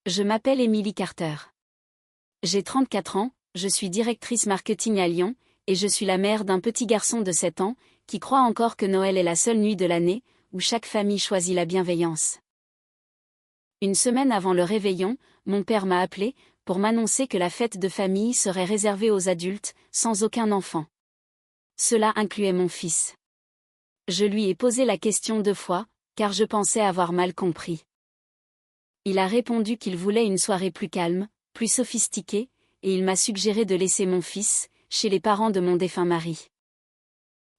Je m'appelle Emily Carter. J'ai 34 ans, je suis directrice marketing à Lyon, et je suis la mère d'un petit garçon de 7 ans, qui croit encore que Noël est la seule nuit de l'année, où chaque famille choisit la bienveillance. Une semaine avant le réveillon, mon père m'a appelé, pour m'annoncer que la fête de famille serait réservée aux adultes, sans aucun enfant. Cela incluait mon fils. Je lui ai posé la question 2 fois, car je pensais avoir mal compris. Il a répondu qu'il voulait une soirée plus calme, plus sophistiquée, et il m'a suggéré de laisser mon fils, chez les parents de mon défunt mari.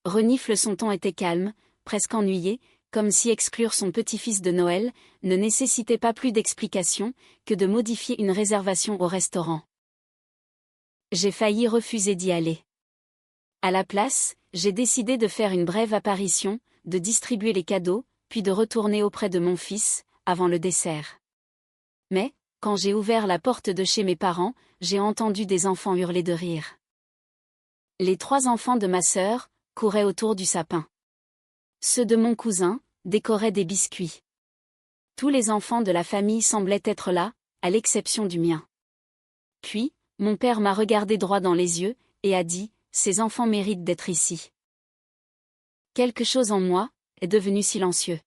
Renifle son ton était calme, presque ennuyé, comme si exclure son petit-fils de Noël ne nécessitait pas plus d'explications que de modifier une réservation au restaurant. J'ai failli refuser d'y aller. À la place, j'ai décidé de faire une brève apparition, de distribuer les cadeaux, puis de retourner auprès de mon fils, avant le dessert. Mais, quand j'ai ouvert la porte de chez mes parents, j'ai entendu des enfants hurler de rire. Les 3 enfants de ma sœur couraient autour du sapin. Ceux de mon cousin décoraient des biscuits. Tous les enfants de la famille semblaient être là, à l'exception du mien. Puis, mon père m'a regardé droit dans les yeux, et a dit, « Ces enfants méritent d'être ici. » Quelque chose en moi est devenu silencieux.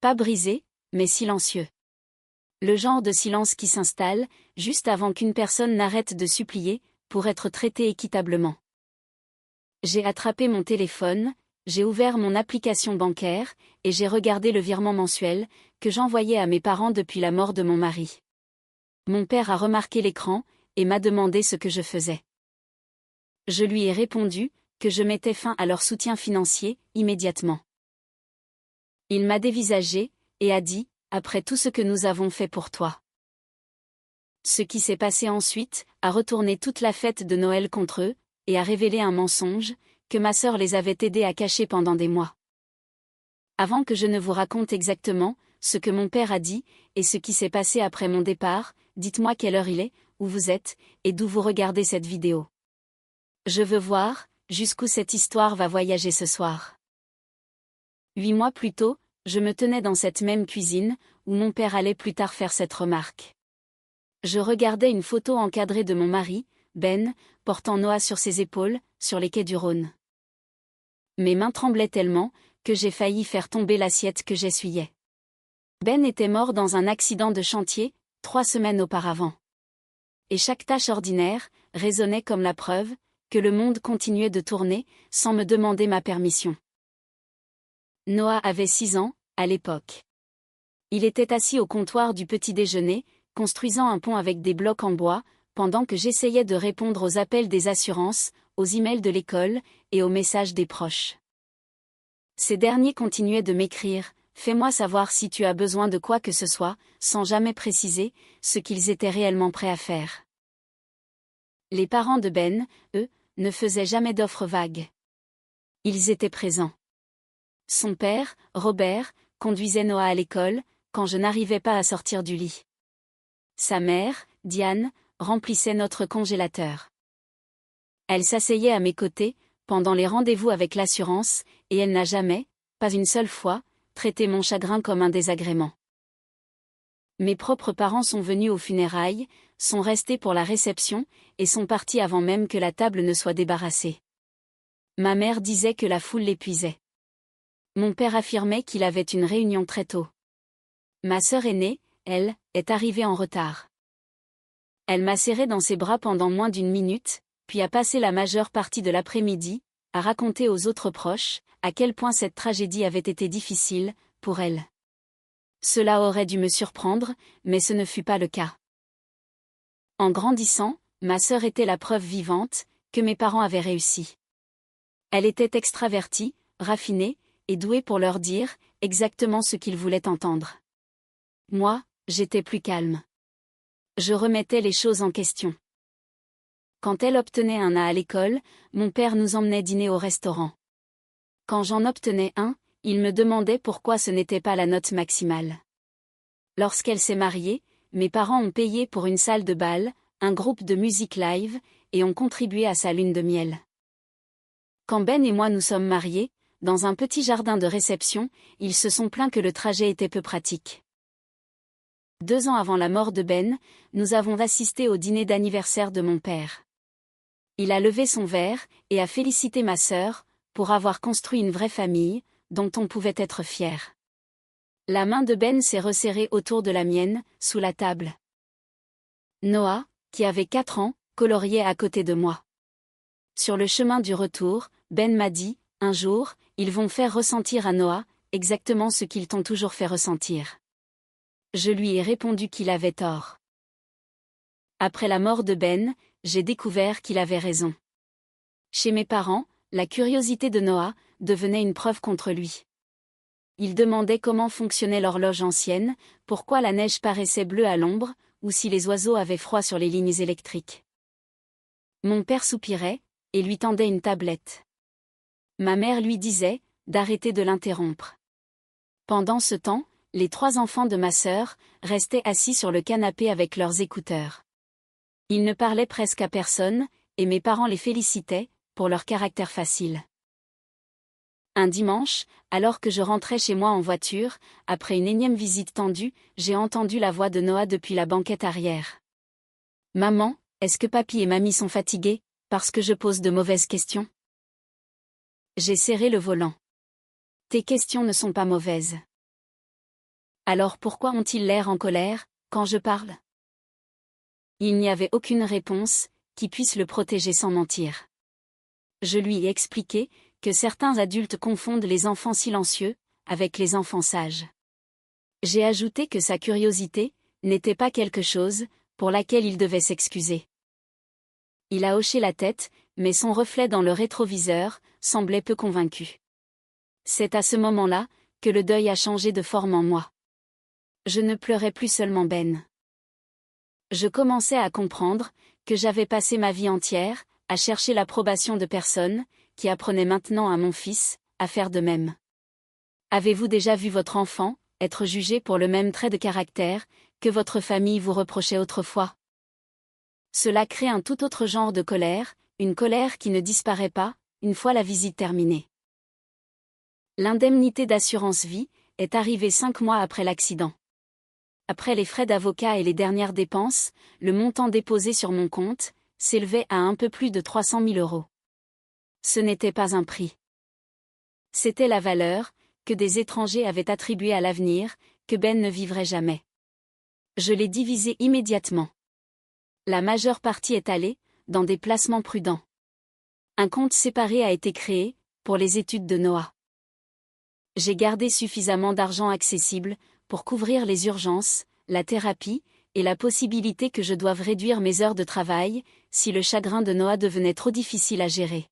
Pas brisé, mais silencieux. Le genre de silence qui s'installe, juste avant qu'une personne n'arrête de supplier, pour être traitée équitablement. J'ai attrapé mon téléphone, j'ai ouvert mon application bancaire, et j'ai regardé le virement mensuel, que j'envoyais à mes parents depuis la mort de mon mari. Mon père a remarqué l'écran, et m'a demandé ce que je faisais. Je lui ai répondu, que je mettais fin à leur soutien financier, immédiatement. Il m'a dévisagé, et a dit, après tout ce que nous avons fait pour toi. Ce qui s'est passé ensuite a retourné toute la fête de Noël contre eux, et a révélé un mensonge, que ma sœur les avait aidés à cacher pendant des mois. Avant que je ne vous raconte exactement ce que mon père a dit, et ce qui s'est passé après mon départ, dites-moi quelle heure il est, où vous êtes, et d'où vous regardez cette vidéo. Je veux voir jusqu'où cette histoire va voyager ce soir. 8 mois plus tôt, je me tenais dans cette même cuisine, où mon père allait plus tard faire cette remarque. Je regardais une photo encadrée de mon mari, Ben, portant Noah sur ses épaules, sur les quais du Rhône. Mes mains tremblaient tellement, que j'ai failli faire tomber l'assiette que j'essuyais. Ben était mort dans un accident de chantier, 3 semaines auparavant. Et chaque tâche ordinaire résonnait comme la preuve que le monde continuait de tourner, sans me demander ma permission. Noah avait 6 ans, à l'époque. Il était assis au comptoir du petit déjeuner, construisant un pont avec des blocs en bois, pendant que j'essayais de répondre aux appels des assurances, aux emails de l'école, et aux messages des proches. Ces derniers continuaient de m'écrire, « Fais-moi savoir si tu as besoin de quoi que ce soit », sans jamais préciser ce qu'ils étaient réellement prêts à faire. Les parents de Ben, eux, ne faisaient jamais d'offres vagues. Ils étaient présents. Son père, Robert, conduisait Noah à l'école, quand je n'arrivais pas à sortir du lit. Sa mère, Diane, remplissait notre congélateur. Elle s'asseyait à mes côtés, pendant les rendez-vous avec l'assurance, et elle n'a jamais, pas une seule fois, traité mon chagrin comme un désagrément. Mes propres parents sont venus aux funérailles, sont restés pour la réception, et sont partis avant même que la table ne soit débarrassée. Ma mère disait que la foule l'épuisait. Mon père affirmait qu'il avait une réunion très tôt. Ma sœur aînée, elle, est arrivée en retard. Elle m'a serré dans ses bras pendant moins d'1 minute, puis a passé la majeure partie de l'après-midi, à raconter aux autres proches, à quel point cette tragédie avait été difficile, pour elle. Cela aurait dû me surprendre, mais ce ne fut pas le cas. En grandissant, ma sœur était la preuve vivante, que mes parents avaient réussi. Elle était extravertie, raffinée, et douée pour leur dire, exactement ce qu'ils voulaient entendre. Moi, j'étais plus calme. Je remettais les choses en question. Quand elle obtenait un A à l'école, mon père nous emmenait dîner au restaurant. Quand j'en obtenais un, il me demandait pourquoi ce n'était pas la note maximale. Lorsqu'elle s'est mariée, mes parents ont payé pour une salle de bal, un groupe de musique live, et ont contribué à sa lune de miel. Quand Ben et moi nous sommes mariés, dans un petit jardin de réception, ils se sont plaints que le trajet était peu pratique. 2 ans avant la mort de Ben, nous avons assisté au dîner d'anniversaire de mon père. Il a levé son verre et a félicité ma sœur pour avoir construit une vraie famille, dont on pouvait être fier. La main de Ben s'est resserrée autour de la mienne, sous la table. Noah, qui avait 4 ans, coloriait à côté de moi. Sur le chemin du retour, Ben m'a dit, un jour, ils vont faire ressentir à Noah exactement ce qu'ils t'ont toujours fait ressentir. Je lui ai répondu qu'il avait tort. Après la mort de Ben, j'ai découvert qu'il avait raison. Chez mes parents, la curiosité de Noah devenait une preuve contre lui. Ils demandaient comment fonctionnait l'horloge ancienne, pourquoi la neige paraissait bleue à l'ombre, ou si les oiseaux avaient froid sur les lignes électriques. Mon père soupirait, et lui tendait une tablette. Ma mère lui disait d'arrêter de l'interrompre. Pendant ce temps, les 3 enfants de ma sœur restaient assis sur le canapé avec leurs écouteurs. Ils ne parlaient presque à personne, et mes parents les félicitaient pour leur caractère facile. Un dimanche, alors que je rentrais chez moi en voiture, après une énième visite tendue, j'ai entendu la voix de Noah depuis la banquette arrière. « Maman, est-ce que papy et mamie sont fatigués, parce que je pose de mauvaises questions ?» J'ai serré le volant. « Tes questions ne sont pas mauvaises. » Alors pourquoi ont-ils l'air en colère, quand je parle ? Il n'y avait aucune réponse qui puisse le protéger sans mentir. Je lui ai expliqué que certains adultes confondent les enfants silencieux avec les enfants sages. J'ai ajouté que sa curiosité n'était pas quelque chose pour laquelle il devait s'excuser. Il a hoché la tête, mais son reflet dans le rétroviseur semblait peu convaincu. C'est à ce moment-là que le deuil a changé de forme en moi. Je ne pleurais plus seulement Ben. Je commençais à comprendre que j'avais passé ma vie entière à chercher l'approbation de personnes qui apprenaient maintenant à mon fils à faire de même. Avez-vous déjà vu votre enfant être jugé pour le même trait de caractère que votre famille vous reprochait autrefois ? Cela crée un tout autre genre de colère, une colère qui ne disparaît pas, une fois la visite terminée. L'indemnité d'assurance vie est arrivée 5 mois après l'accident. Après les frais d'avocat et les dernières dépenses, le montant déposé sur mon compte s'élevait à un peu plus de 300 000 €. Ce n'était pas un prix. C'était la valeur que des étrangers avaient attribuée à l'avenir, que Ben ne vivrait jamais. Je l'ai divisé immédiatement. La majeure partie est allée dans des placements prudents. Un compte séparé a été créé pour les études de Noah. J'ai gardé suffisamment d'argent accessible pour couvrir les urgences, la thérapie, et la possibilité que je doive réduire mes heures de travail, si le chagrin de Noah devenait trop difficile à gérer.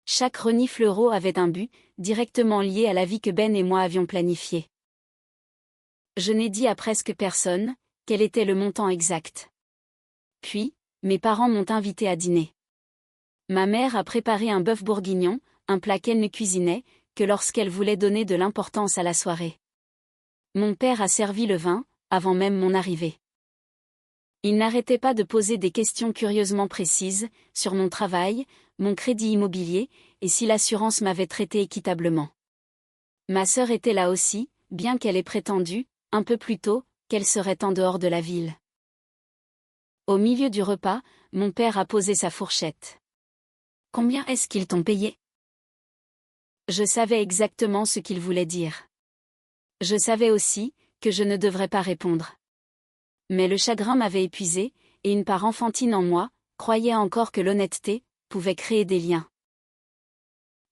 Chaque renifle euro avait un but, directement lié à la vie que Ben et moi avions planifiée. Je n'ai dit à presque personne quel était le montant exact. Puis, mes parents m'ont invité à dîner. Ma mère a préparé un bœuf bourguignon, un plat qu'elle ne cuisinait que lorsqu'elle voulait donner de l'importance à la soirée. Mon père a servi le vin, avant même mon arrivée. Il n'arrêtait pas de poser des questions curieusement précises, sur mon travail, mon crédit immobilier, et si l'assurance m'avait traité équitablement. Ma sœur était là aussi, bien qu'elle ait prétendu, un peu plus tôt, qu'elle serait en dehors de la ville. Au milieu du repas, mon père a posé sa fourchette. « Combien est-ce qu'ils t'ont payé ?» Je savais exactement ce qu'il voulait dire. Je savais aussi que je ne devrais pas répondre. Mais le chagrin m'avait épuisé, et une part enfantine en moi croyait encore que l'honnêteté pouvait créer des liens.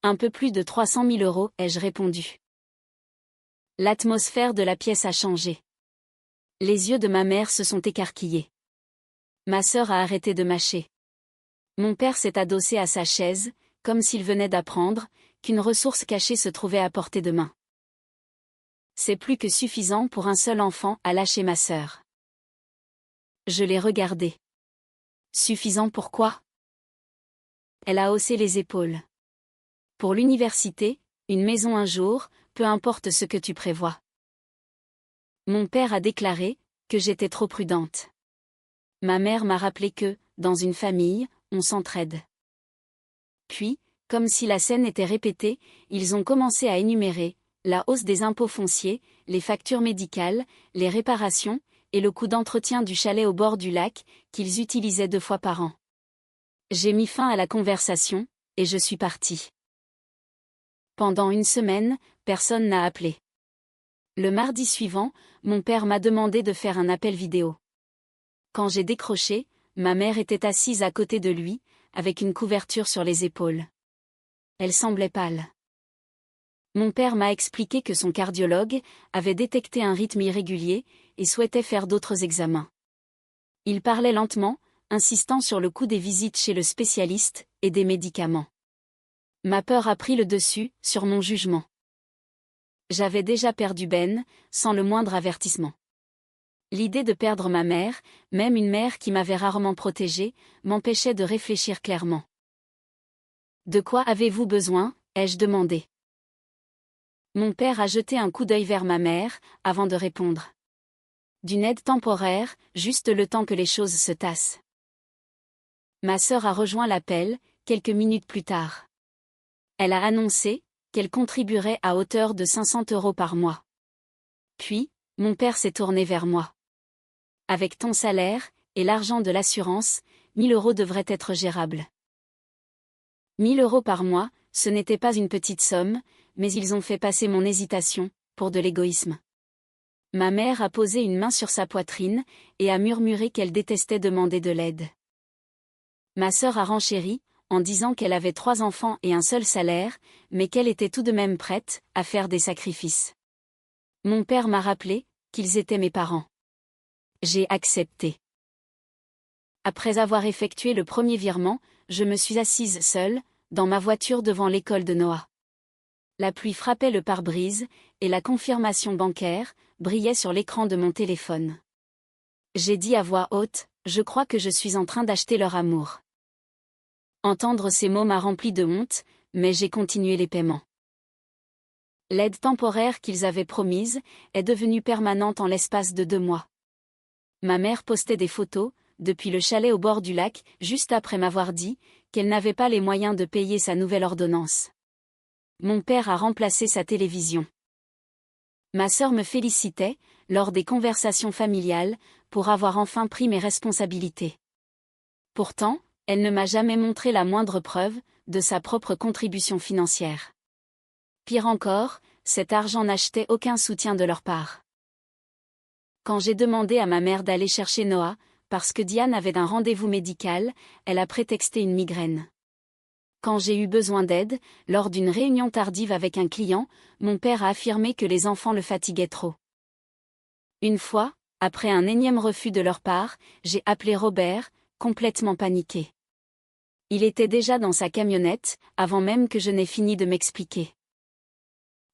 Un peu plus de 300 000 €, ai-je répondu. L'atmosphère de la pièce a changé. Les yeux de ma mère se sont écarquillés. Ma sœur a arrêté de mâcher. Mon père s'est adossé à sa chaise, comme s'il venait d'apprendre qu'une ressource cachée se trouvait à portée de main. C'est plus que suffisant pour un seul enfant à lâcher ma sœur. Je l'ai regardée. Suffisant pourquoi ? Elle a haussé les épaules. Pour l'université, une maison un jour, peu importe ce que tu prévois. Mon père a déclaré que j'étais trop prudente. Ma mère m'a rappelé que, dans une famille, on s'entraide. Puis, comme si la scène était répétée, ils ont commencé à énumérer la hausse des impôts fonciers, les factures médicales, les réparations, et le coût d'entretien du chalet au bord du lac, qu'ils utilisaient 2 fois par an. J'ai mis fin à la conversation, et je suis partie. Pendant 1 semaine, personne n'a appelé. Le mardi suivant, mon père m'a demandé de faire un appel vidéo. Quand j'ai décroché, ma mère était assise à côté de lui, avec une couverture sur les épaules. Elle semblait pâle. Mon père m'a expliqué que son cardiologue avait détecté un rythme irrégulier et souhaitait faire d'autres examens. Il parlait lentement, insistant sur le coût des visites chez le spécialiste et des médicaments. Ma peur a pris le dessus sur mon jugement. J'avais déjà perdu Ben, sans le moindre avertissement. L'idée de perdre ma mère, même une mère qui m'avait rarement protégée, m'empêchait de réfléchir clairement. « De quoi avez-vous besoin ?» ai-je demandé. Mon père a jeté un coup d'œil vers ma mère, avant de répondre. « D'une aide temporaire, juste le temps que les choses se tassent. » Ma sœur a rejoint l'appel, quelques minutes plus tard. Elle a annoncé qu'elle contribuerait à hauteur de 500 € par mois. Puis, mon père s'est tourné vers moi. Avec ton salaire, et l'argent de l'assurance, 1 000 € devraient être gérables. 1 000 € par mois, ce n'était pas une petite somme, mais ils ont fait passer mon hésitation, pour de l'égoïsme. Ma mère a posé une main sur sa poitrine, et a murmuré qu'elle détestait demander de l'aide. Ma sœur a renchéri, en disant qu'elle avait 3 enfants et un seul salaire, mais qu'elle était tout de même prête à faire des sacrifices. Mon père m'a rappelé qu'ils étaient mes parents. J'ai accepté. Après avoir effectué le premier virement, je me suis assise seule, dans ma voiture devant l'école de Noah. La pluie frappait le pare-brise, et la confirmation bancaire brillait sur l'écran de mon téléphone. J'ai dit à voix haute, « Je crois que je suis en train d'acheter leur amour. » Entendre ces mots m'a rempli de honte, mais j'ai continué les paiements. L'aide temporaire qu'ils avaient promise est devenue permanente en l'espace de 2 mois. Ma mère postait des photos, depuis le chalet au bord du lac, juste après m'avoir dit qu'elle n'avait pas les moyens de payer sa nouvelle ordonnance. Mon père a remplacé sa télévision. Ma sœur me félicitait, lors des conversations familiales, pour avoir enfin pris mes responsabilités. Pourtant, elle ne m'a jamais montré la moindre preuve de sa propre contribution financière. Pire encore, cet argent n'achetait aucun soutien de leur part. Quand j'ai demandé à ma mère d'aller chercher Noah, parce que Diane avait un rendez-vous médical, elle a prétexté une migraine. Quand j'ai eu besoin d'aide, lors d'une réunion tardive avec un client, mon père a affirmé que les enfants le fatiguaient trop. Une fois, après un énième refus de leur part, j'ai appelé Robert, complètement paniqué. Il était déjà dans sa camionnette, avant même que je n'ai fini de m'expliquer.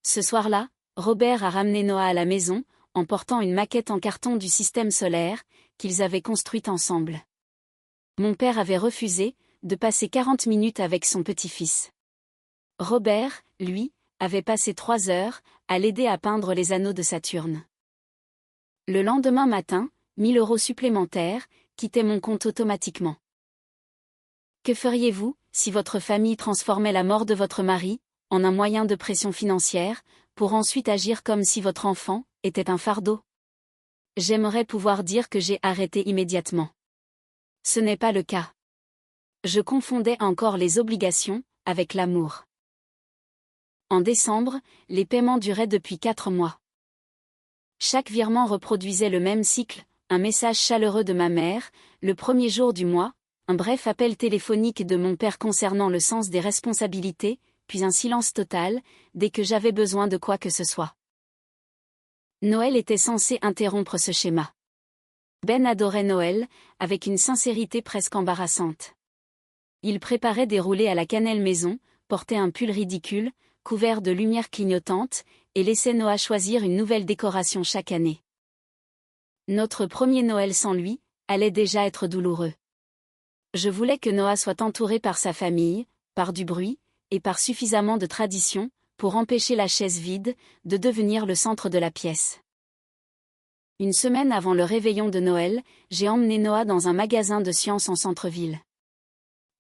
Ce soir-là, Robert a ramené Noah à la maison, en portant une maquette en carton du système solaire, qu'ils avaient construite ensemble. Mon père avait refusé de passer 40 minutes avec son petit-fils. Robert, lui, avait passé 3 heures à l'aider à peindre les anneaux de Saturne. Le lendemain matin, 1 000 € supplémentaires quittaient mon compte automatiquement. Que feriez-vous si votre famille transformait la mort de votre mari en un moyen de pression financière, pour ensuite agir comme si votre enfant était un fardeau? J'aimerais pouvoir dire que j'ai arrêté immédiatement. Ce n'est pas le cas. Je confondais encore les obligations avec l'amour. En décembre, les paiements duraient depuis 4 mois. Chaque virement reproduisait le même cycle, un message chaleureux de ma mère, le premier jour du mois, un bref appel téléphonique de mon père concernant le sens des responsabilités, puis un silence total, dès que j'avais besoin de quoi que ce soit. Noël était censé interrompre ce schéma. Ben adorait Noël, avec une sincérité presque embarrassante. Il préparait des roulés à la cannelle maison, portait un pull ridicule, couvert de lumière clignotante, et laissait Noah choisir une nouvelle décoration chaque année. Notre premier Noël sans lui allait déjà être douloureux. Je voulais que Noah soit entouré par sa famille, par du bruit, et par suffisamment de tradition, pour empêcher la chaise vide de devenir le centre de la pièce. Une semaine avant le réveillon de Noël, j'ai emmené Noah dans un magasin de sciences en centre-ville.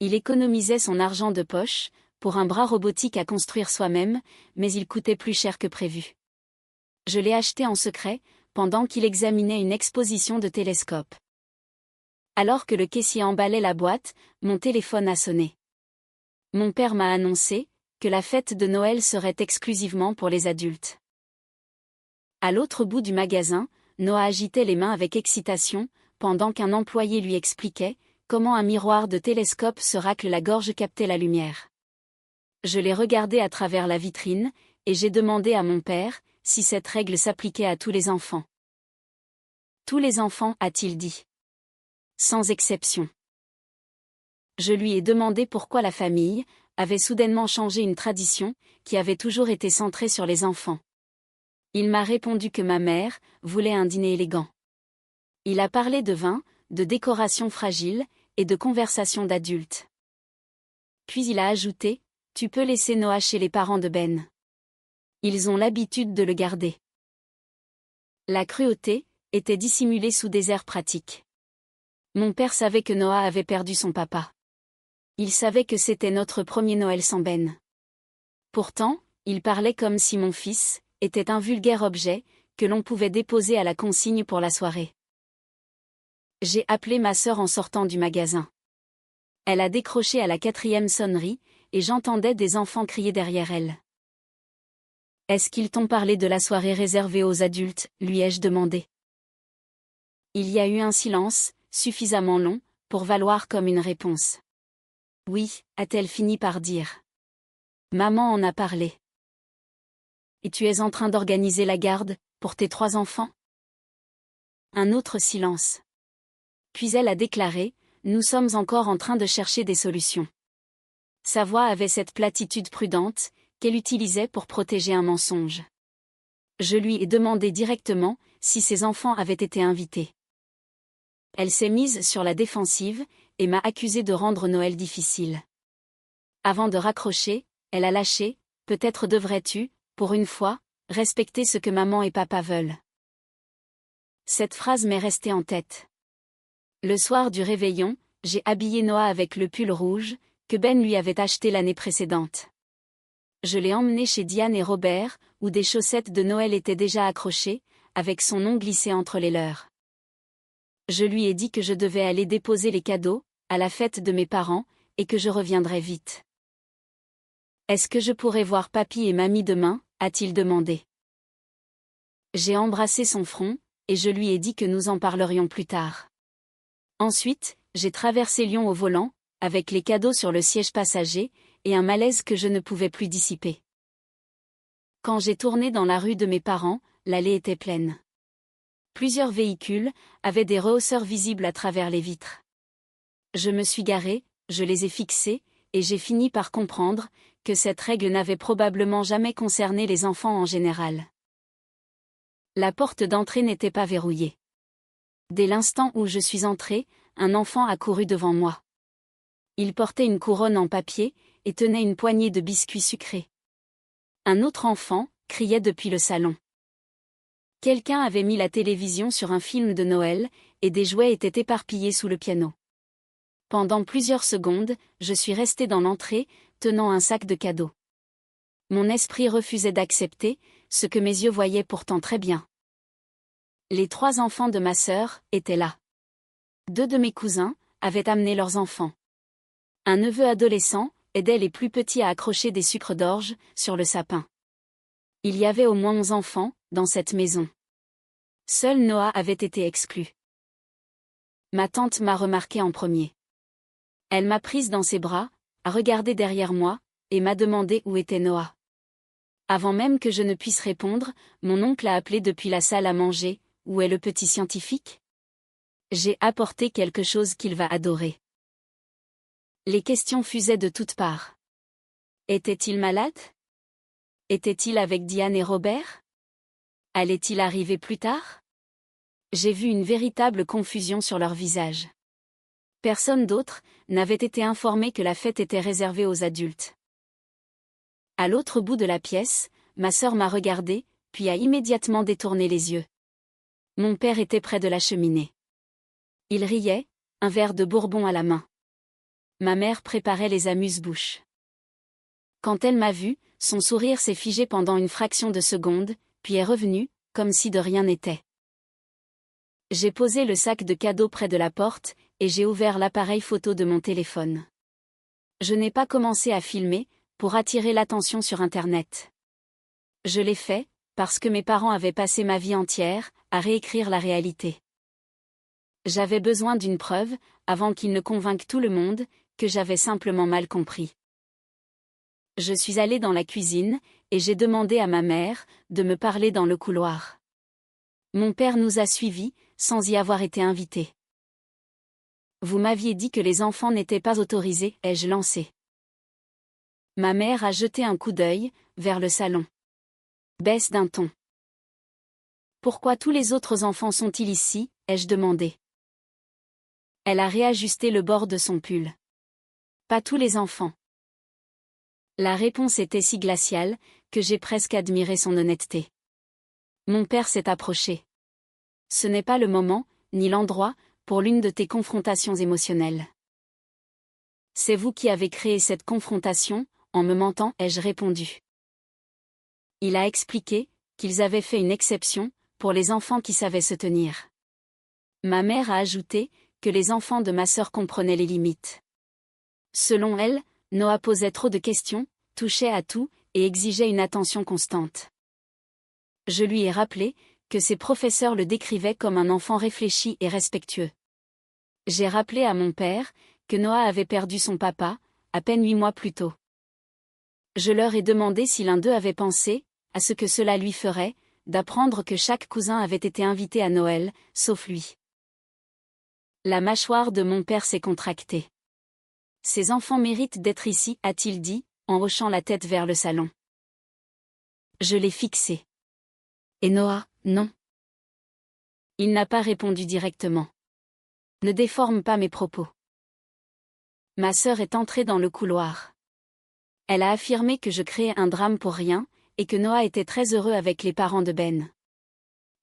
Il économisait son argent de poche, pour un bras robotique à construire soi-même, mais il coûtait plus cher que prévu. Je l'ai acheté en secret, pendant qu'il examinait une exposition de télescopes. Alors que le caissier emballait la boîte, mon téléphone a sonné. Mon père m'a annoncé que la fête de Noël serait exclusivement pour les adultes. À l'autre bout du magasin, Noah agitait les mains avec excitation, pendant qu'un employé lui expliquait comment un miroir de télescope se racle la gorge captait la lumière. Je l'ai regardé à travers la vitrine, et j'ai demandé à mon père si cette règle s'appliquait à tous les enfants. Tous les enfants, a-t-il dit. Sans exception. Je lui ai demandé pourquoi la famille avait soudainement changé une tradition qui avait toujours été centrée sur les enfants. Il m'a répondu que ma mère voulait un dîner élégant. Il a parlé de vin, de décorations fragiles et de conversations d'adultes. Puis il a ajouté « Tu peux laisser Noah chez les parents de Ben. Ils ont l'habitude de le garder. » La cruauté était dissimulée sous des airs pratiques. Mon père savait que Noah avait perdu son papa. Il savait que c'était notre premier Noël sans Ben. Pourtant, il parlait comme si mon fils était un vulgaire objet que l'on pouvait déposer à la consigne pour la soirée. J'ai appelé ma sœur en sortant du magasin. Elle a décroché à la 4e sonnerie, et j'entendais des enfants crier derrière elle. « Est-ce qu'ils t'ont parlé de la soirée réservée aux adultes ?» lui ai-je demandé. Il y a eu un silence, suffisamment long, pour valoir comme une réponse. « Oui », a-t-elle fini par dire. « Maman en a parlé. » « Et tu es en train d'organiser la garde, pour tes 3 enfants ?» Un autre silence. Puis elle a déclaré « Nous sommes encore en train de chercher des solutions. » Sa voix avait cette platitude prudente, qu'elle utilisait pour protéger un mensonge. Je lui ai demandé directement si ses enfants avaient été invités. Elle s'est mise sur la défensive, et m'a accusé de rendre Noël difficile. Avant de raccrocher, elle a lâché « Peut-être devrais-tu, pour une fois, respecter ce que maman et papa veulent. » Cette phrase m'est restée en tête. Le soir du réveillon, j'ai habillé Noah avec le pull rouge que Ben lui avait acheté l'année précédente. Je l'ai emmené chez Diane et Robert, où des chaussettes de Noël étaient déjà accrochées, avec son nom glissé entre les leurs. Je lui ai dit que je devais aller déposer les cadeaux à la fête de mes parents, et que je reviendrais vite. « Est-ce que je pourrais voir papy et mamie demain ?» a-t-il demandé. J'ai embrassé son front, et je lui ai dit que nous en parlerions plus tard. Ensuite, j'ai traversé Lyon au volant, avec les cadeaux sur le siège passager, et un malaise que je ne pouvais plus dissiper. Quand j'ai tourné dans la rue de mes parents, l'allée était pleine. Plusieurs véhicules avaient des rehausseurs visibles à travers les vitres. Je me suis garé, je les ai fixés, et j'ai fini par comprendre que cette règle n'avait probablement jamais concerné les enfants en général. La porte d'entrée n'était pas verrouillée. Dès l'instant où je suis entré, un enfant a couru devant moi. Il portait une couronne en papier et tenait une poignée de biscuits sucrés. Un autre enfant criait depuis le salon. Quelqu'un avait mis la télévision sur un film de Noël, et des jouets étaient éparpillés sous le piano. Pendant plusieurs secondes, je suis resté dans l'entrée, tenant un sac de cadeaux. Mon esprit refusait d'accepter ce que mes yeux voyaient pourtant très bien. Les 3 enfants de ma sœur étaient là. 2 de mes cousins avaient amené leurs enfants. Un neveu adolescent aidait les plus petits à accrocher des sucres d'orge sur le sapin. Il y avait au moins 11 enfants dans cette maison. Seul Noah avait été exclu. Ma tante m'a remarqué en premier. Elle m'a prise dans ses bras, a regardé derrière moi, et m'a demandé où était Noah. Avant même que je ne puisse répondre, mon oncle a appelé depuis la salle à manger. Où est le petit scientifique? J'ai apporté quelque chose qu'il va adorer. Les questions fusaient de toutes parts. Était-il malade? Était-il avec Diane et Robert? Allait-il arriver plus tard? J'ai vu une véritable confusion sur leurs visages. Personne d'autre n'avait été informé que la fête était réservée aux adultes. À l'autre bout de la pièce, ma sœur m'a regardé, puis a immédiatement détourné les yeux. Mon père était près de la cheminée. Il riait, un verre de bourbon à la main. Ma mère préparait les amuse-bouches. Quand elle m'a vu, son sourire s'est figé pendant une fraction de seconde, puis est revenu, comme si de rien n'était. J'ai posé le sac de cadeaux près de la porte, et j'ai ouvert l'appareil photo de mon téléphone. Je n'ai pas commencé à filmer, pour attirer l'attention sur Internet. Je l'ai fait, parce que mes parents avaient passé ma vie entière, à réécrire la réalité. J'avais besoin d'une preuve, avant qu'ils ne convainquent tout le monde, que j'avais simplement mal compris. Je suis allée dans la cuisine, et j'ai demandé à ma mère, de me parler dans le couloir. Mon père nous a suivis, sans y avoir été invité. Vous m'aviez dit que les enfants n'étaient pas autorisés, ai-je lancé. Ma mère a jeté un coup d'œil, vers le salon. Baisse d'un ton. Pourquoi tous les autres enfants sont-ils ici, ai-je demandé. Elle a réajusté le bord de son pull. Pas tous les enfants. La réponse était si glaciale, que j'ai presque admiré son honnêteté. Mon père s'est approché. Ce n'est pas le moment, ni l'endroit, pour l'une de tes confrontations émotionnelles. C'est vous qui avez créé cette confrontation, en me mentant, ai-je répondu. Il a expliqué, qu'ils avaient fait une exception, pour les enfants qui savaient se tenir. Ma mère a ajouté, que les enfants de ma sœur comprenaient les limites. Selon elle, Noah posait trop de questions, touchait à tout, et exigeait une attention constante. Je lui ai rappelé, que ses professeurs le décrivaient comme un enfant réfléchi et respectueux. J'ai rappelé à mon père, que Noah avait perdu son papa, à peine 8 mois plus tôt. Je leur ai demandé si l'un d'eux avait pensé, à ce que cela lui ferait, d'apprendre que chaque cousin avait été invité à Noël, sauf lui. La mâchoire de mon père s'est contractée. Ces enfants méritent d'être ici, a-t-il dit, en hochant la tête vers le salon. Je l'ai fixé. Et Noah, non. Il n'a pas répondu directement. Ne déforme pas mes propos. Ma sœur est entrée dans le couloir. Elle a affirmé que je créais un drame pour rien, et que Noah était très heureux avec les parents de Ben.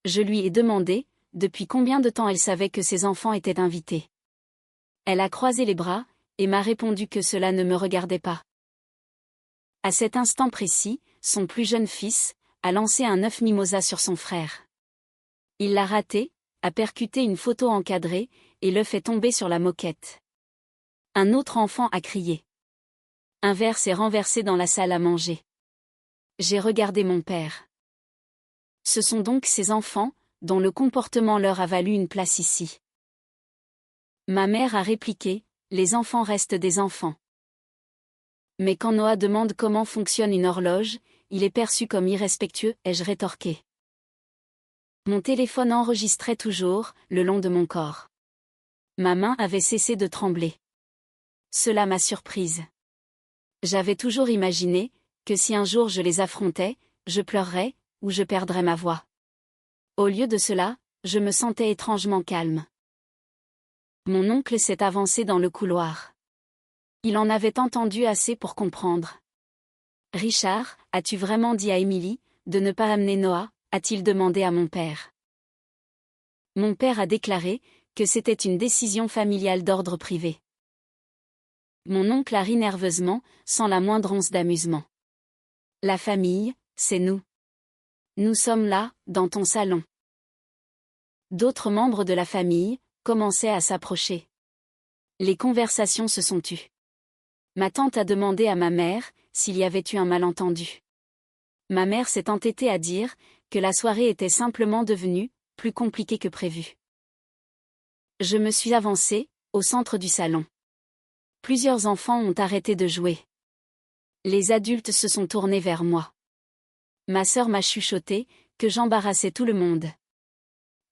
Je lui ai demandé, depuis combien de temps elle savait que ses enfants étaient invités. Elle a croisé les bras, et m'a répondu que cela ne me regardait pas. À cet instant précis, son plus jeune fils, a lancé un œuf mimosa sur son frère. Il l'a raté, a percuté une photo encadrée, et l'œuf est tombé sur la moquette. Un autre enfant a crié. Un verre s'est renversé dans la salle à manger. J'ai regardé mon père. Ce sont donc ces enfants, dont le comportement leur a valu une place ici. Ma mère a répliqué, les enfants restent des enfants. Mais quand Noah demande comment fonctionne une horloge, il est perçu comme irrespectueux, ai-je rétorqué. Mon téléphone enregistrait toujours, le long de mon corps. Ma main avait cessé de trembler. Cela m'a surprise. J'avais toujours imaginé, que si un jour je les affrontais, je pleurerais, ou je perdrais ma voix. Au lieu de cela, je me sentais étrangement calme. Mon oncle s'est avancé dans le couloir. Il en avait entendu assez pour comprendre. Richard, as-tu vraiment dit à Émilie, de ne pas amener Noah, a-t-il demandé à mon père. Mon père a déclaré, que c'était une décision familiale d'ordre privé. Mon oncle a ri nerveusement, sans la moindre once d'amusement. La famille, c'est nous. Nous sommes là, dans ton salon. D'autres membres de la famille commençaient à s'approcher. Les conversations se sont tues. Ma tante a demandé à ma mère s'il y avait eu un malentendu. Ma mère s'est entêtée à dire que la soirée était simplement devenue plus compliquée que prévu. Je me suis avancée au centre du salon. Plusieurs enfants ont arrêté de jouer. Les adultes se sont tournés vers moi. Ma sœur m'a chuchoté que j'embarrassais tout le monde.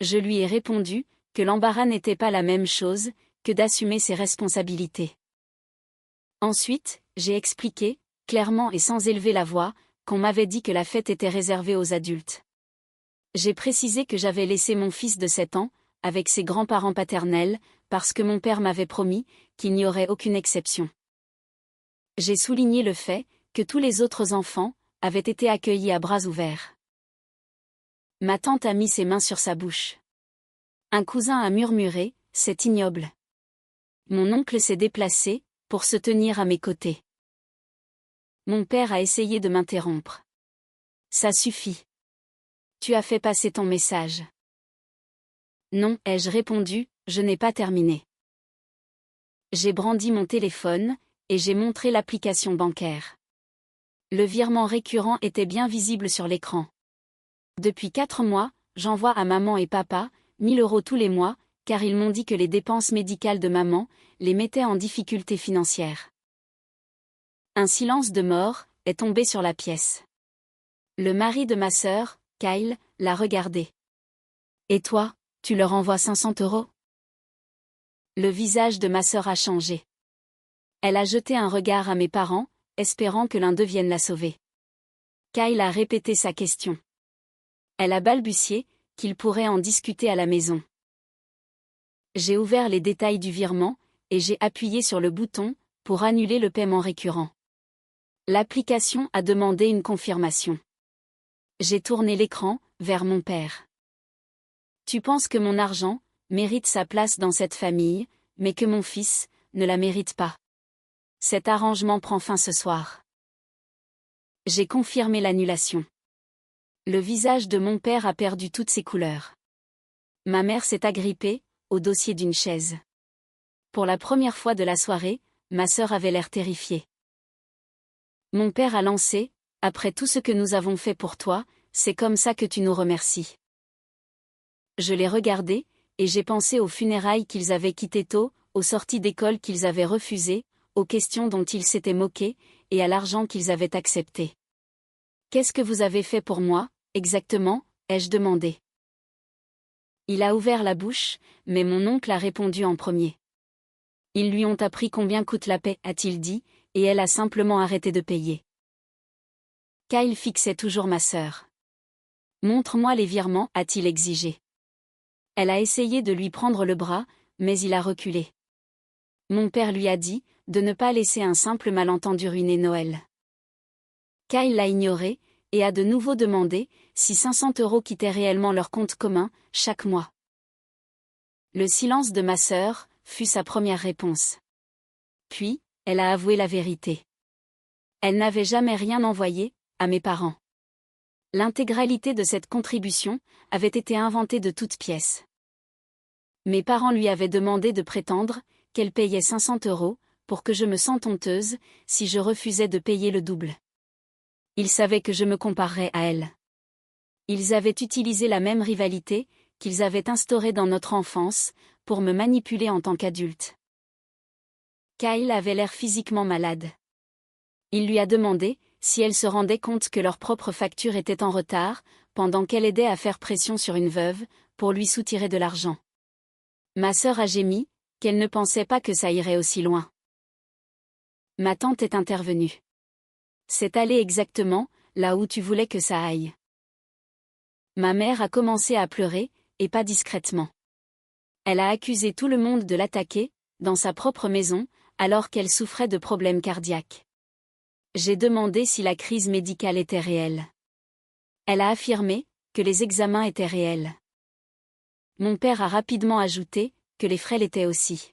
Je lui ai répondu que l'embarras n'était pas la même chose que d'assumer ses responsabilités. Ensuite, j'ai expliqué, clairement et sans élever la voix, qu'on m'avait dit que la fête était réservée aux adultes. J'ai précisé que j'avais laissé mon fils de 7 ans, avec ses grands-parents paternels, parce que mon père m'avait promis qu'il n'y aurait aucune exception. J'ai souligné le fait que tous les autres enfants avaient été accueillis à bras ouverts. Ma tante a mis ses mains sur sa bouche. Un cousin a murmuré, c'est ignoble. Mon oncle s'est déplacé, pour se tenir à mes côtés. Mon père a essayé de m'interrompre. Ça suffit. Tu as fait passer ton message. Non, ai-je répondu, je n'ai pas terminé. J'ai brandi mon téléphone, et j'ai montré l'application bancaire. Le virement récurrent était bien visible sur l'écran. Depuis 4 mois, j'envoie à maman et papa 1 000 € tous les mois, car ils m'ont dit que les dépenses médicales de maman les mettaient en difficulté financière. Un silence de mort est tombé sur la pièce. Le mari de ma sœur, Kyle, l'a regardé. Et toi, tu leur envoies 500 €? Le visage de ma sœur a changé. Elle a jeté un regard à mes parents, espérant que l'un d'eux vienne la sauver. Kyle a répété sa question. Elle a balbutié qu'il pourrait en discuter à la maison. J'ai ouvert les détails du virement, et j'ai appuyé sur le bouton pour annuler le paiement récurrent. L'application a demandé une confirmation. J'ai tourné l'écran vers mon père. Tu penses que mon argent mérite sa place dans cette famille, mais que mon fils ne la mérite pas. Cet arrangement prend fin ce soir. J'ai confirmé l'annulation. Le visage de mon père a perdu toutes ses couleurs. Ma mère s'est agrippée au dossier d'une chaise. Pour la première fois de la soirée, ma sœur avait l'air terrifiée. Mon père a lancé, après tout ce que nous avons fait pour toi, c'est comme ça que tu nous remercies. Je l'ai regardé, et j'ai pensé aux funérailles qu'ils avaient quittées tôt, aux sorties d'école qu'ils avaient refusées, aux questions dont ils s'étaient moqués, et à l'argent qu'ils avaient accepté. Qu'est-ce que vous avez fait pour moi, exactement, ai-je demandé. Il a ouvert la bouche, mais mon oncle a répondu en premier. Ils lui ont appris combien coûte la paix, a-t-il dit, et elle a simplement arrêté de payer. Kyle fixait toujours ma sœur. Montre-moi les virements, a-t-il exigé. Elle a essayé de lui prendre le bras, mais il a reculé. Mon père lui a dit de ne pas laisser un simple malentendu ruiner Noël. Kyle l'a ignoré, et a de nouveau demandé si 500 € quittaient réellement leur compte commun, chaque mois. Le silence de ma sœur fut sa première réponse. Puis, elle a avoué la vérité. Elle n'avait jamais rien envoyé à mes parents. L'intégralité de cette contribution avait été inventée de toutes pièces. Mes parents lui avaient demandé de prétendre qu'elle payait 500 € pour que je me sente honteuse si je refusais de payer le double. Ils savaient que je me comparerais à elle. Ils avaient utilisé la même rivalité qu'ils avaient instaurée dans notre enfance pour me manipuler en tant qu'adulte. Kyle avait l'air physiquement malade. Il lui a demandé si elle se rendait compte que leur propre facture était en retard, pendant qu'elle aidait à faire pression sur une veuve, pour lui soutirer de l'argent. Ma sœur a gémi, qu'elle ne pensait pas que ça irait aussi loin. Ma tante est intervenue. C'est allé exactement là où tu voulais que ça aille. Ma mère a commencé à pleurer, et pas discrètement. Elle a accusé tout le monde de l'attaquer, dans sa propre maison, alors qu'elle souffrait de problèmes cardiaques. J'ai demandé si la crise médicale était réelle. Elle a affirmé que les examens étaient réels. Mon père a rapidement ajouté que les frais l'étaient aussi.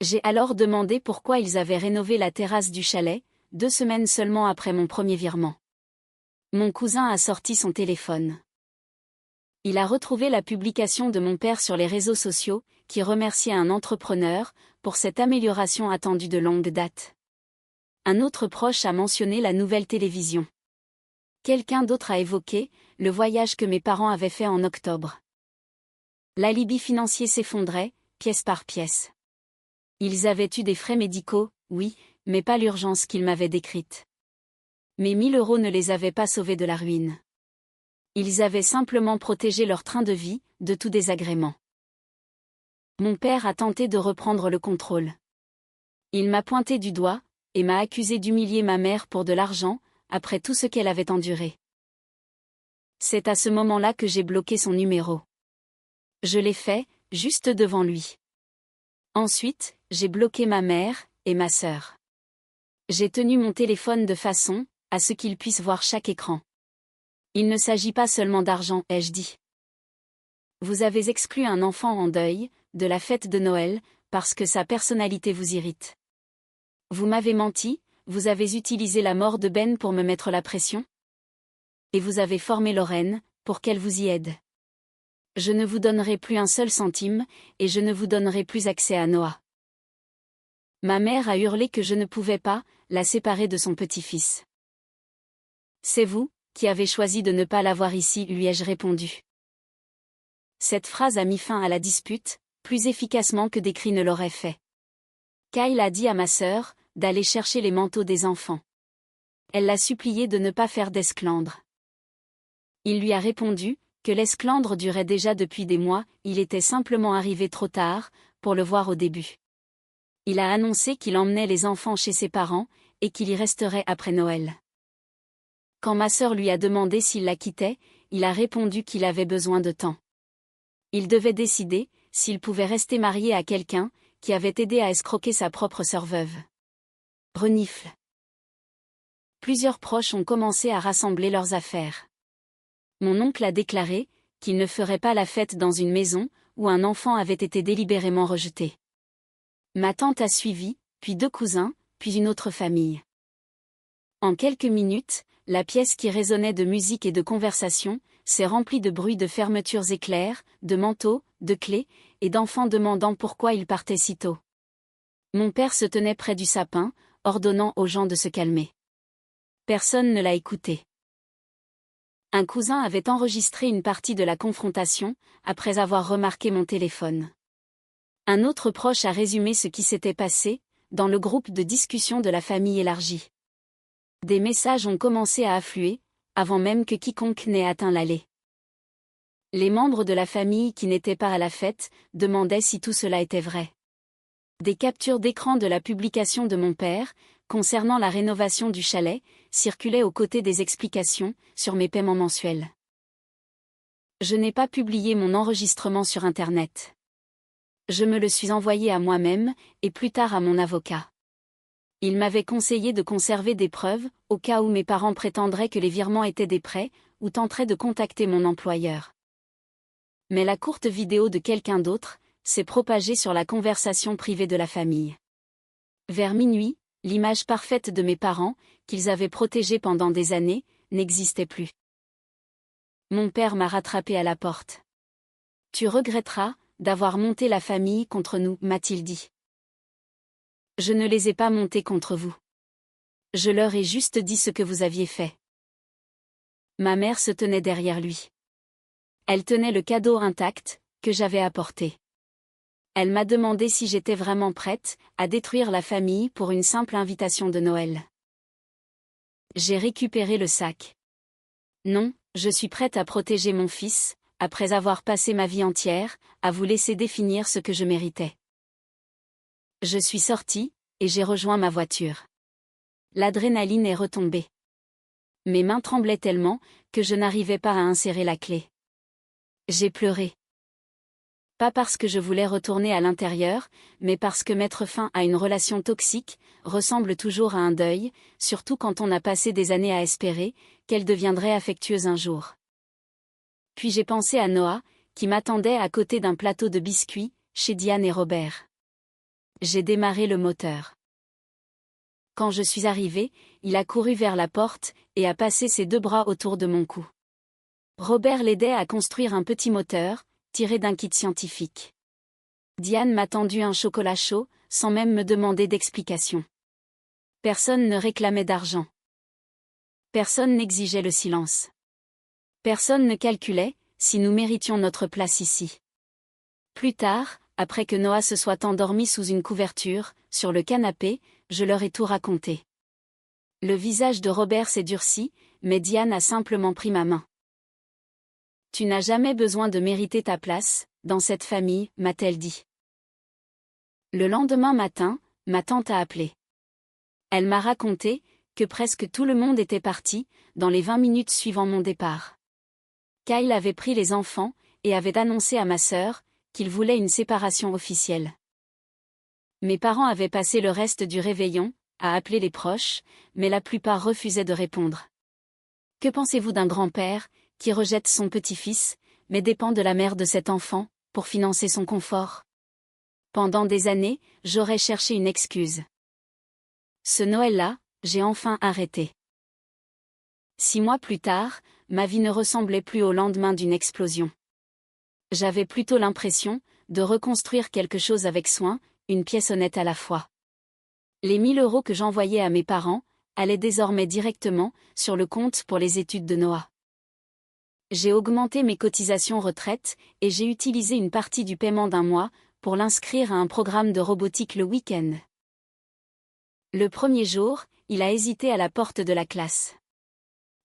J'ai alors demandé pourquoi ils avaient rénové la terrasse du chalet, 2 semaines seulement après mon premier virement. Mon cousin a sorti son téléphone. Il a retrouvé la publication de mon père sur les réseaux sociaux, qui remerciait un entrepreneur pour cette amélioration attendue de longue date. Un autre proche a mentionné la nouvelle télévision. Quelqu'un d'autre a évoqué le voyage que mes parents avaient fait en octobre. L'alibi financier s'effondrait, pièce par pièce. Ils avaient eu des frais médicaux, oui, mais pas l'urgence qu'ils m'avaient décrite. Mais 1 000 € ne les avaient pas sauvés de la ruine. Ils avaient simplement protégé leur train de vie de tout désagrément. Mon père a tenté de reprendre le contrôle. Il m'a pointé du doigt, et m'a accusé d'humilier ma mère pour de l'argent, après tout ce qu'elle avait enduré. C'est à ce moment-là que j'ai bloqué son numéro. Je l'ai fait, juste devant lui. Ensuite, j'ai bloqué ma mère et ma sœur. J'ai tenu mon téléphone de façon à ce qu'ils puissent voir chaque écran. Il ne s'agit pas seulement d'argent, ai-je dit. Vous avez exclu un enfant en deuil de la fête de Noël parce que sa personnalité vous irrite. Vous m'avez menti, vous avez utilisé la mort de Ben pour me mettre la pression. Et vous avez formé Lorraine pour qu'elle vous y aide. Je ne vous donnerai plus un seul centime, et je ne vous donnerai plus accès à Noah. Ma mère a hurlé que je ne pouvais pas la séparer de son petit-fils. C'est vous qui avez choisi de ne pas l'avoir ici, lui ai-je répondu. Cette phrase a mis fin à la dispute, plus efficacement que des cris ne l'auraient fait. Kyle a dit à ma sœur d'aller chercher les manteaux des enfants. Elle l'a supplié de ne pas faire d'esclandre. Il lui a répondu que l'esclandre durait déjà depuis des mois, il était simplement arrivé trop tard pour le voir au début. Il a annoncé qu'il emmenait les enfants chez ses parents et qu'il y resterait après Noël. Quand ma sœur lui a demandé s'il la quittait, il a répondu qu'il avait besoin de temps. Il devait décider s'il pouvait rester marié à quelqu'un qui avait aidé à escroquer sa propre sœur veuve. Renifle. Plusieurs proches ont commencé à rassembler leurs affaires. Mon oncle a déclaré qu'il ne ferait pas la fête dans une maison où un enfant avait été délibérément rejeté. Ma tante a suivi, puis 2 cousins, puis une autre famille. En quelques minutes, la pièce qui résonnait de musique et de conversation s'est remplie de bruits de fermetures éclairs, de manteaux, de clés, et d'enfants demandant pourquoi ils partaient si tôt. Mon père se tenait près du sapin, ordonnant aux gens de se calmer. Personne ne l'a écouté. Un cousin avait enregistré une partie de la confrontation, après avoir remarqué mon téléphone. Un autre proche a résumé ce qui s'était passé, dans le groupe de discussion de la famille élargie. Des messages ont commencé à affluer, avant même que quiconque n'ait atteint l'allée. Les membres de la famille qui n'étaient pas à la fête demandaient si tout cela était vrai. Des captures d'écran de la publication de mon père, concernant la rénovation du chalet, circulaient aux côtés des explications sur mes paiements mensuels. Je n'ai pas publié mon enregistrement sur Internet. Je me le suis envoyé à moi-même, et plus tard à mon avocat. Il m'avait conseillé de conserver des preuves, au cas où mes parents prétendraient que les virements étaient des prêts, ou tenteraient de contacter mon employeur. Mais la courte vidéo de quelqu'un d'autre s'est propagée sur la conversation privée de la famille. Vers minuit, l'image parfaite de mes parents, qu'ils avaient protégée pendant des années, n'existait plus. Mon père m'a rattrapé à la porte. « Tu regretteras d'avoir monté la famille contre nous, m'a-t-il dit. Je ne les ai pas montés contre vous. Je leur ai juste dit ce que vous aviez fait. » Ma mère se tenait derrière lui. Elle tenait le cadeau intact, que j'avais apporté. Elle m'a demandé si j'étais vraiment prête à détruire la famille pour une simple invitation de Noël. J'ai récupéré le sac. Non, je suis prête à protéger mon fils, après avoir passé ma vie entière, à vous laisser définir ce que je méritais. Je suis sortie, et j'ai rejoint ma voiture. L'adrénaline est retombée. Mes mains tremblaient tellement, que je n'arrivais pas à insérer la clé. J'ai pleuré. Pas parce que je voulais retourner à l'intérieur, mais parce que mettre fin à une relation toxique ressemble toujours à un deuil, surtout quand on a passé des années à espérer qu'elle deviendrait affectueuse un jour. Puis j'ai pensé à Noah, qui m'attendait à côté d'un plateau de biscuits, chez Diane et Robert. J'ai démarré le moteur. Quand je suis arrivée, il a couru vers la porte et a passé ses 2 bras autour de mon cou. Robert l'aidait à construire un petit moteur, tiré d'un kit scientifique. Diane m'a tendu un chocolat chaud, sans même me demander d'explication. Personne ne réclamait d'argent. Personne n'exigeait le silence. Personne ne calculait si nous méritions notre place ici. Plus tard, après que Noah se soit endormi sous une couverture, sur le canapé, je leur ai tout raconté. Le visage de Robert s'est durci, mais Diane a simplement pris ma main. « Tu n'as jamais besoin de mériter ta place, dans cette famille, m'a-t-elle dit. » Le lendemain matin, ma tante a appelé. Elle m'a raconté que presque tout le monde était parti, dans les 20 minutes suivant mon départ. Kyle avait pris les enfants, et avait annoncé à ma sœur qu'il voulait une séparation officielle. Mes parents avaient passé le reste du réveillon à appeler les proches, mais la plupart refusaient de répondre. Que pensez-vous d'un grand-père qui rejette son petit-fils, mais dépend de la mère de cet enfant, pour financer son confort? Pendant des années, j'aurais cherché une excuse. Ce Noël-là, j'ai enfin arrêté. 6 mois plus tard, ma vie ne ressemblait plus au lendemain d'une explosion. J'avais plutôt l'impression de reconstruire quelque chose avec soin, une pièce honnête à la fois. Les 1 000 € que j'envoyais à mes parents allaient désormais directement sur le compte pour les études de Noah. J'ai augmenté mes cotisations retraite et j'ai utilisé une partie du paiement d'un mois pour l'inscrire à un programme de robotique le week-end. Le premier jour, il a hésité à la porte de la classe.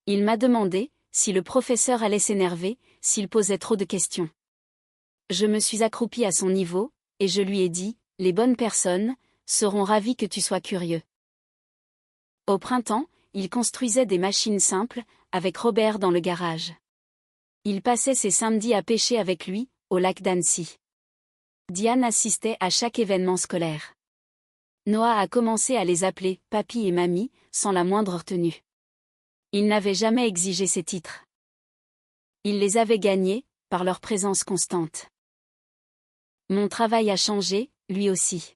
Il m'a demandé si le professeur allait s'énerver, s'il posait trop de questions. Je me suis accroupie à son niveau, et je lui ai dit, les bonnes personnes seront ravies que tu sois curieux. Au printemps, il construisait des machines simples, avec Robert dans le garage. Il passait ses samedis à pêcher avec lui, au lac d'Annecy. Diane assistait à chaque événement scolaire. Noah a commencé à les appeler « papy » et « mamie » sans la moindre retenue. Il n'avait jamais exigé ces titres. Il les avait gagnés, par leur présence constante. Mon travail a changé, lui aussi.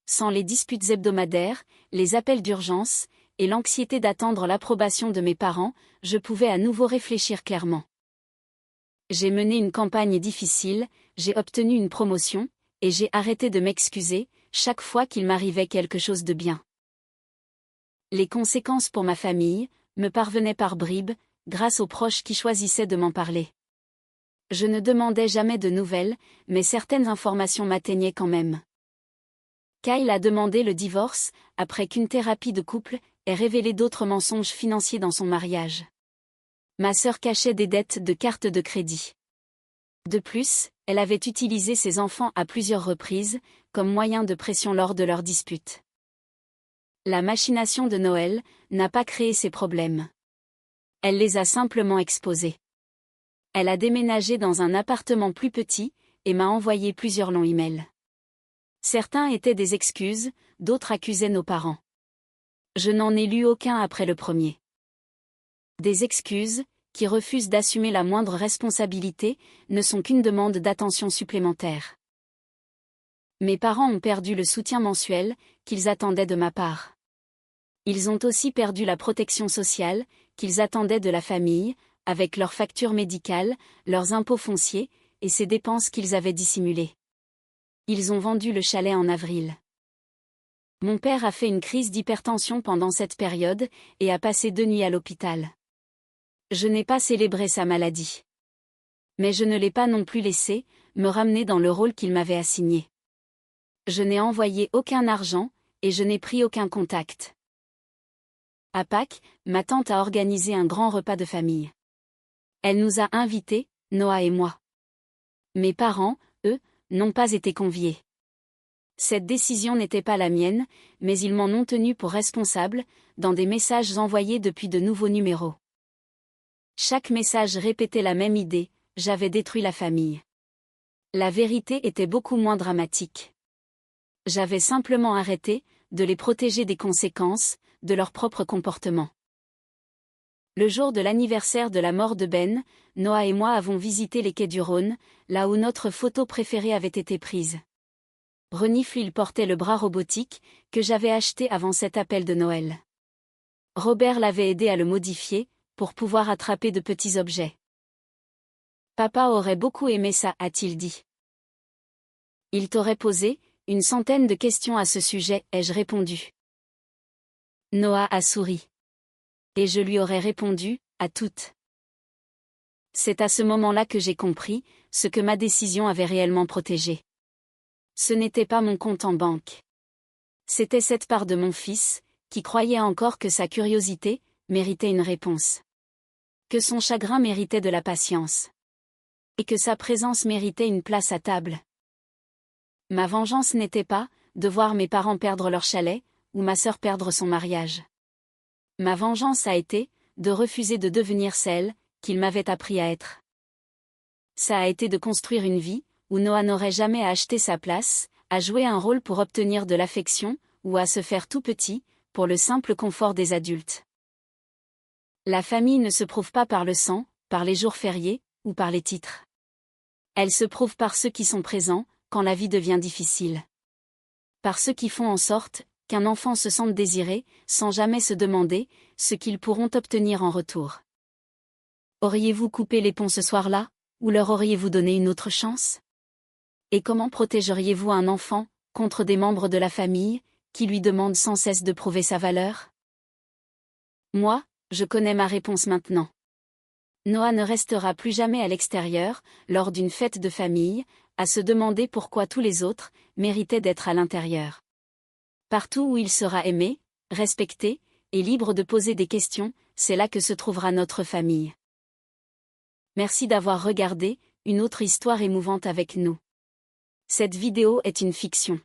Sans les disputes hebdomadaires, les appels d'urgence, et l'anxiété d'attendre l'approbation de mes parents, je pouvais à nouveau réfléchir clairement. J'ai mené une campagne difficile, j'ai obtenu une promotion, et j'ai arrêté de m'excuser, chaque fois qu'il m'arrivait quelque chose de bien. Les conséquences pour ma famille me parvenaient par bribes, grâce aux proches qui choisissaient de m'en parler. Je ne demandais jamais de nouvelles, mais certaines informations m'atteignaient quand même. Kyle a demandé le divorce, après qu'une thérapie de couple ait révélé d'autres mensonges financiers dans son mariage. Ma sœur cachait des dettes de cartes de crédit. De plus, elle avait utilisé ses enfants à plusieurs reprises, comme moyen de pression lors de leurs disputes. La machination de Noël n'a pas créé ces problèmes. Elle les a simplement exposés. Elle a déménagé dans un appartement plus petit, et m'a envoyé plusieurs longs emails. Certains étaient des excuses, d'autres accusaient nos parents. Je n'en ai lu aucun après le premier. Des excuses, qui refusent d'assumer la moindre responsabilité, ne sont qu'une demande d'attention supplémentaire. Mes parents ont perdu le soutien mensuel qu'ils attendaient de ma part. Ils ont aussi perdu la protection sociale qu'ils attendaient de la famille, avec leurs factures médicales, leurs impôts fonciers, et ces dépenses qu'ils avaient dissimulées. Ils ont vendu le chalet en avril. Mon père a fait une crise d'hypertension pendant cette période, et a passé 2 nuits à l'hôpital. Je n'ai pas célébré sa maladie. Mais je ne l'ai pas non plus laissé me ramener dans le rôle qu'il m'avait assigné. Je n'ai envoyé aucun argent, et je n'ai pris aucun contact. À Pâques, ma tante a organisé un grand repas de famille. Elle nous a invités, Noah et moi. Mes parents, eux, n'ont pas été conviés. Cette décision n'était pas la mienne, mais ils m'en ont tenu pour responsable, dans des messages envoyés depuis de nouveaux numéros. Chaque message répétait la même idée, j'avais détruit la famille. La vérité était beaucoup moins dramatique. J'avais simplement arrêté de les protéger des conséquences de leur propre comportement. Le jour de l'anniversaire de la mort de Ben, Noah et moi avons visité les quais du Rhône, là où notre photo préférée avait été prise. Renifle, il portait le bras robotique que j'avais acheté avant cet appel de Noël. Robert l'avait aidé à le modifier pour pouvoir attraper de petits objets. Papa aurait beaucoup aimé ça, a-t-il dit. Il t'aurait posé une centaine de questions à ce sujet, ai-je répondu. Noah a souri. Et je lui aurais répondu, à toutes. C'est à ce moment-là que j'ai compris ce que ma décision avait réellement protégé. Ce n'était pas mon compte en banque. C'était cette part de mon fils, qui croyait encore que sa curiosité méritait une réponse. Que son chagrin méritait de la patience. Et que sa présence méritait une place à table. Ma vengeance n'était pas de voir mes parents perdre leur chalet, ou ma sœur perdre son mariage. Ma vengeance a été de refuser de devenir celle qu'il m'avait appris à être. Ça a été de construire une vie où Noah n'aurait jamais à acheter sa place, à jouer un rôle pour obtenir de l'affection, ou à se faire tout petit, pour le simple confort des adultes. La famille ne se prouve pas par le sang, par les jours fériés, ou par les titres. Elle se prouve par ceux qui sont présents, quand la vie devient difficile. Par ceux qui font en sorte qu'un enfant se sente désiré, sans jamais se demander ce qu'ils pourront obtenir en retour. Auriez-vous coupé les ponts ce soir-là ? Ou leur auriez-vous donné une autre chance? Et comment protégeriez-vous un enfant contre des membres de la famille qui lui demandent sans cesse de prouver sa valeur? Moi, je connais ma réponse maintenant. Noah ne restera plus jamais à l'extérieur, lors d'une fête de famille, à se demander pourquoi tous les autres méritaient d'être à l'intérieur. Partout où il sera aimé, respecté, et libre de poser des questions, c'est là que se trouvera notre famille. Merci d'avoir regardé une autre histoire émouvante avec nous. Cette vidéo est une fiction.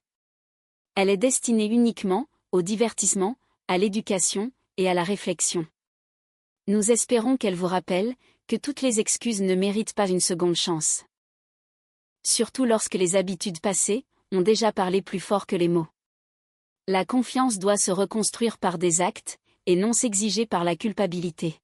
Elle est destinée uniquement au divertissement, à l'éducation et à la réflexion. Nous espérons qu'elle vous rappelle que toutes les excuses ne méritent pas une seconde chance. Surtout lorsque les habitudes passées ont déjà parlé plus fort que les mots. La confiance doit se reconstruire par des actes, et non s'exiger par la culpabilité.